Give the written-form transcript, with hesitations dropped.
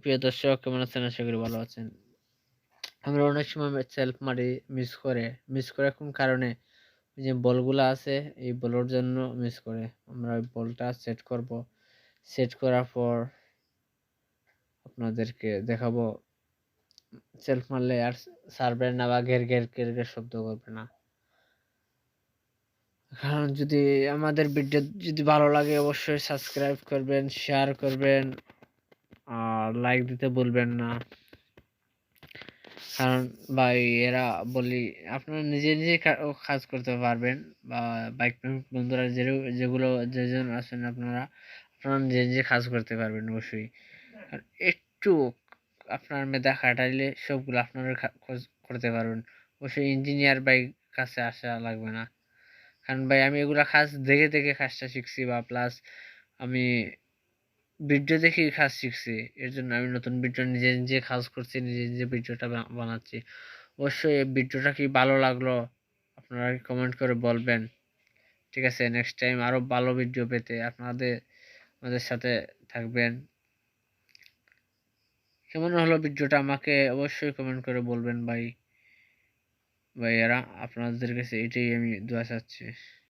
প্রিয় দর্শক, কেমন আছেন? আশা করি ভালো আছেন। আমরা অনেক সময় সেলফ মারি মিস করে কোন কারণে? ওই যে বলগুলা আছে এই বলের জন্য মিস করে। আমরা ওই বলটা সেট করব। সেট করার পর আপনাদেরকে দেখাবো সেলফ মারলে আর সারবে না বা ঘের শব্দ করবে না। কারণ যদি আমাদের ভিডিও যদি ভালো লাগে অবশ্যই সাবস্ক্রাইব করবেন, শেয়ার করবেন আর লাইক দিতে ভুলবেন না। কারণ ভাই এরা বলি আপনারা নিজে কাজ করতে পারবেন বা বাইক প্রেমিক বন্ধুরা যেগুলো যেজন আছেন আপনারা নিজে কাজ করতে পারবেন অবশ্যই। আর একটু আপনার মেধা খাটাইলে সবগুলো আপনারা করতে পারবেন। অবশ্যই ইঞ্জিনিয়ার ভাই কাছে আসা লাগবে না। কারণ ভাই আমি এগুলা কাজ দেখে কাজটা শিখছি বা প্লাস আমি ভিডিও দেখেই কাজ শিখছি। এর জন্য আমি নতুন ভিডিও নিজে কাজ করছি, নিজে ভিডিওটা বানাচ্ছি। অবশ্যই এই ভিডিওটা কি ভালো লাগলো আপনারা কমেন্ট করে বলবেন। ঠিক আছে, নেক্সট টাইম আরো ভালো ভিডিও পেতে আমাদের সাথে থাকবেন। কেমন হলো ভিডিওটা আমাকে অবশ্যই কমেন্ট করে বলবেন ভাইয়েরা, আপনাদের কাছে এটাই আমি দোয়া চাচ্ছি।